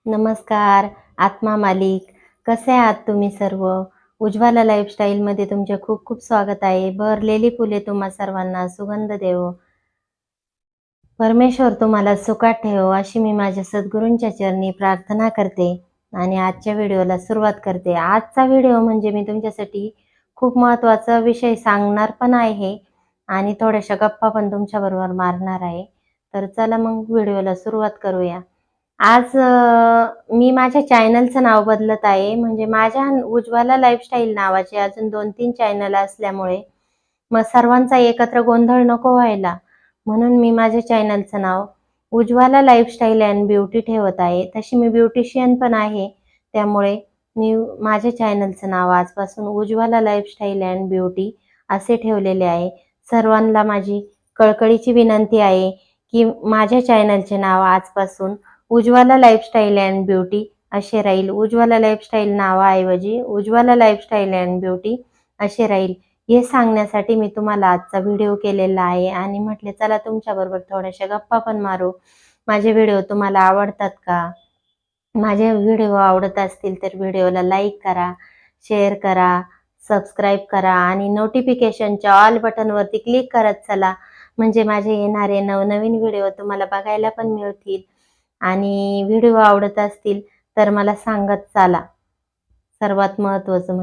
नमस्कार, आत्मा मालिक. कसे आहात तुम्ही सर्व? उज्ज्वला लाईफस्टाईलमध्ये तुमचे खूप खूप स्वागत आहे. भरलेली फुले तुम्हा सर्वांना सुगंध देवो. परमेश्वर तुम्हाला सुखात ठेवो अशी मी माझ्या सद्गुरूंच्या चरणी प्रार्थना करते आणि आजच्या व्हिडिओला सुरुवात करते. आजचा व्हिडिओ म्हणजे मी तुमच्यासाठी खूप महत्त्वाचा विषय सांगणार पण आहे आणि थोड्याशा गप्पा पण तुमच्याबरोबर मारणार आहे. तर चला मग व्हिडिओला सुरुवात करूया. आज मी माझ्या चॅनलचं नाव बदलत आहे. म्हणजे माझ्या उज्ज्वला लाईफस्टाईल नावाचे अजून 2-3 चॅनल असल्यामुळे मग सर्वांचा एकत्र गोंधळ नको व्हायला, म्हणून मी माझ्या चॅनलचं नाव उज्ज्वला लाईफस्टाईल अँड ब्युटी ठेवत आहे. तशी मी ब्युटिशियन पण आहे. त्यामुळे मी माझ्या चॅनलचं नाव आजपासून उज्ज्वला लाईफस्टाईल अँड ब्युटी असे ठेवलेले आहे. सर्वांना माझी कळकळीची विनंती आहे, की माझ्या चॅनलचे नाव आजपासून उज्ज्वला लाईफस्टाईल अँड ब्युटी असे राहील. उज्ज्वला लाईफस्टाईल नावाऐवजी उज्ज्वला लाईफस्टाईल अँड ब्युटी असे राहील. हे सांगण्यासाठी मी तुम्हाला आजचा व्हिडिओ केलेला आहे आणि म्हटले चला तुमच्याबरोबर थोड्याशा गप्पा पण मारू. माझे व्हिडिओ तुम्हाला आवडतात का? माझे व्हिडिओ आवडत असतील तर व्हिडिओला लाईक करा, शेअर करा, सबस्क्राईब करा आणि नोटिफिकेशनच्या ऑल बटनवरती क्लिक करत चला. म्हणजे माझे येणारे नवनवीन व्हिडिओ तुम्हाला बघायला पण मिळतील आणि व्हिडिओ आवडत असतील तर मला सांगत चाला. सर्वात महत्त्वाचं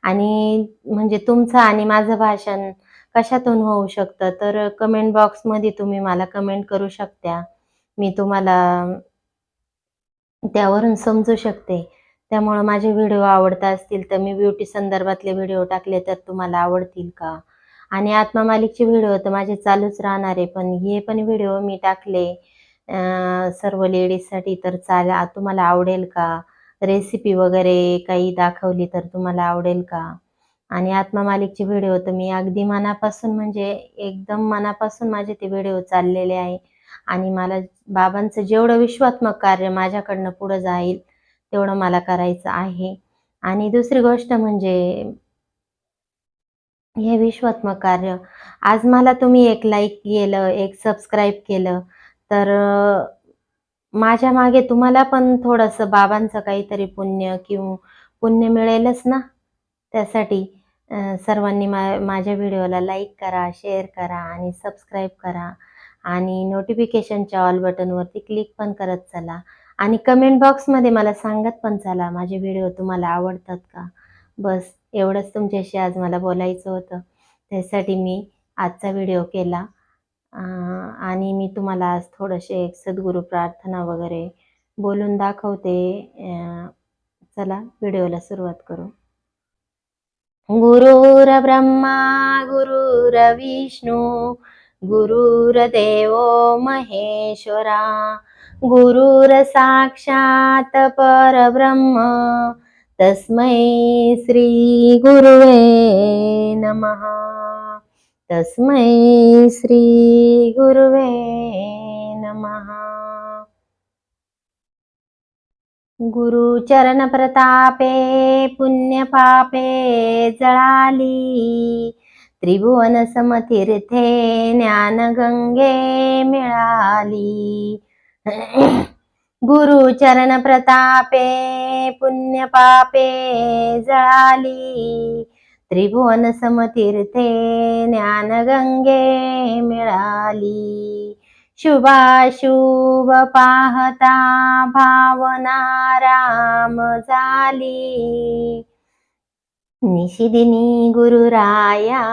आणि म्हणजे तुमचं आणि माझं भाषण कशातून होऊ शकतं, तर कमेंट बॉक्समध्ये तुम्ही मला कमेंट करू शकता. मी तुम्हाला त्यावरून समजू शकते. त्यामुळं माझे व्हिडिओ आवडत असतील तर मी ब्युटी संदर्भातले व्हिडिओ टाकले तर तुम्हाला आवडतील का? आणि आत्मा मालिकचे व्हिडिओ तर माझे चालूच राहणार आहे. पण हे पण व्हिडिओ मी टाकले सर्व लेडीजसाठी तर तुम्हाला आवडेल का? रेसिपी वगैरे काही दाखवली तर तुम्हाला आवडेल का? आणि आत्मा मालिकचे व्हिडिओ तर मी अगदी मनापासून म्हणजे एकदम मनापासून माझे ते व्हिडिओ चाललेले आहे आणि मला बाबांचं जेवढं विश्वात्मक कार्य माझ्याकडनं पुढं जाईल तेवढं मला करायचं आहे. आणि दुसरी गोष्ट म्हणजे हे विश्वात्मक कार्य आज मला तुम्ही एक लाईक केलं, एक सबस्क्राईब केलं तर माझ्या मागे तुम्हाला पण थोडंसं बाबांचं काहीतरी पुण्य मिळेलच ना. त्यासाठी सर्वांनी माझ्या व्हिडिओला लाईक करा, शेअर करा आणि सबस्क्राईब करा आणि नोटिफिकेशनच्या ऑल बटनवरती क्लिक पण करत चला आणि कमेंट बॉक्समध्ये मला सांगत पण चला माझे व्हिडिओ तुम्हाला आवडतात का? बस एवढंच तुमच्याशी आज मला बोलायचं होतं. त्यासाठी मी आजचा व्हिडिओ केला. आणि मी तुम्हाला आज थोडेसे एक सद्गुरू प्रार्थना वगैरे बोलून दाखवते. चला व्हिडिओला सुरुवात करू. गुरुर्ब्रह्मा गुरुर्विष्णू गुरुर्देवो महेश्वरा गुरुर्साक्षात् परब्रह्म तस्मै श्री गुरुवे नमः. तस्मै श्री गुरुवे नमः. गुरुचरण प्रतापे पुण्यपापे जळाली त्रिभुवन समतीर्थे ज्ञानगंगे मिळाली. गुरुचरण प्रतापे पुण्यपापे जळाली त्रिभुवन समतीर्थे ज्ञानगंगे मिळाली. शुभाशुभ पाहता भावना राम झाली. निशिदिनी गुरुराया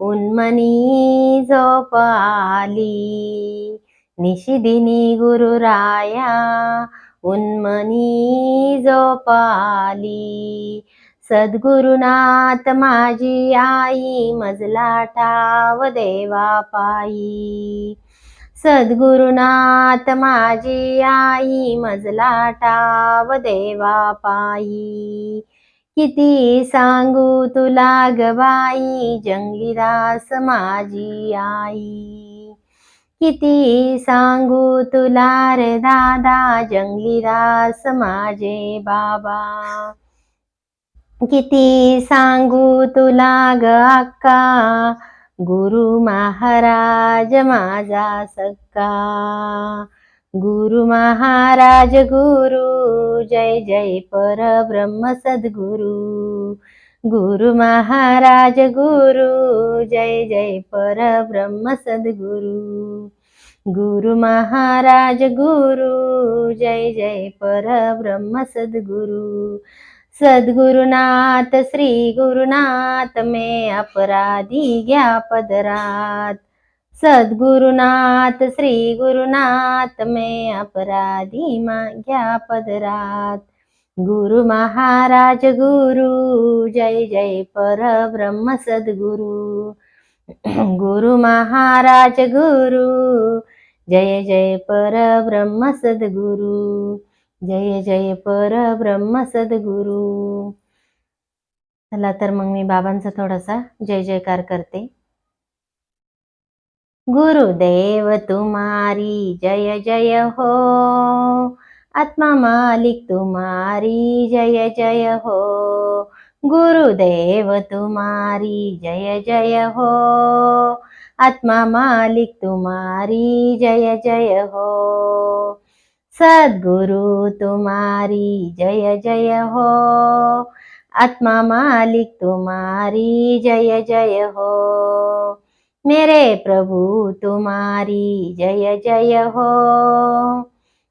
उन्मनी झोप आली. निशिदिनी गुरुराया उन्मनी झोप आली. सद्गुरुनाथ माझी आई मजला ठाव देवा पायी. सद्गुरुनाथ माझी आई मजला ठाव देवा पायी. किती सांगू तुला ग बाई जंगलीदास माझी आई. किती सांगू तुला रे दादा जंगलीदास माझे बाबा. किती सांगू तुला ग अक्का गुरु महाराज माझा सक्का. गुरु महाराज गुरु जय जय परब्रह्म सद्गुरु। गुरु महाराज गुरु जय जय परब्रह्म सद्गुरु। गुरु महाराज गुरु जय जय परब्रह्म सद्गुरु। सद्गुरुनाथ श्री गुरुनाथ मैं अपराधी घ्या पदरात। सद्गुरुनाथ श्री गुरुनाथ मैं अपराधी घ्या पदरात। गुरु महाराज गुरु जय जय परब्रह्म सद्गुरु। गुरु महाराज गुरु जय जय परब्रह्म सद्गुरु। जय जय परब्रह्म सद्गुरु। चला तर मग मी बाबांचा थोडासा जय जयकार करते। गुरुदेव तुम्हारी जय जय हो, आत्मा मालिक तुम्हारी जय जय हो। गुरुदेव तुम्हारी जय जय हो, आत्मा मालिक तुम्हारी जय जय हो। सद्गुरु तुम्हारी जय जय हो, आत्मा मालिक तुम्हारी जय जय हो। मेरे प्रभु तुम्हारी जय जय हो,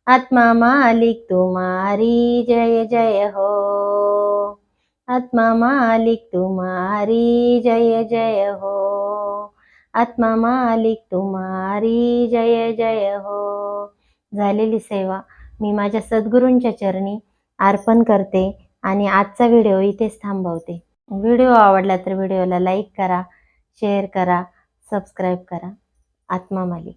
आत्मा मालिक तुम्हारी जय जय हो। आत्मा मालिक तुम्हारी जय जय हो, आत्मा मालिक तुम्हारी जय जय हो। झालेली सेवा मी माझ्या सद्गुरूंच्या चरणी अर्पण करते आणि आजचा व्हिडिओ इथेच थांबवते। व्हिडिओ आवडला तर व्हिडिओला लाईक करा, शेअर करा, सबस्क्राईब करा। आत्मा मालिक।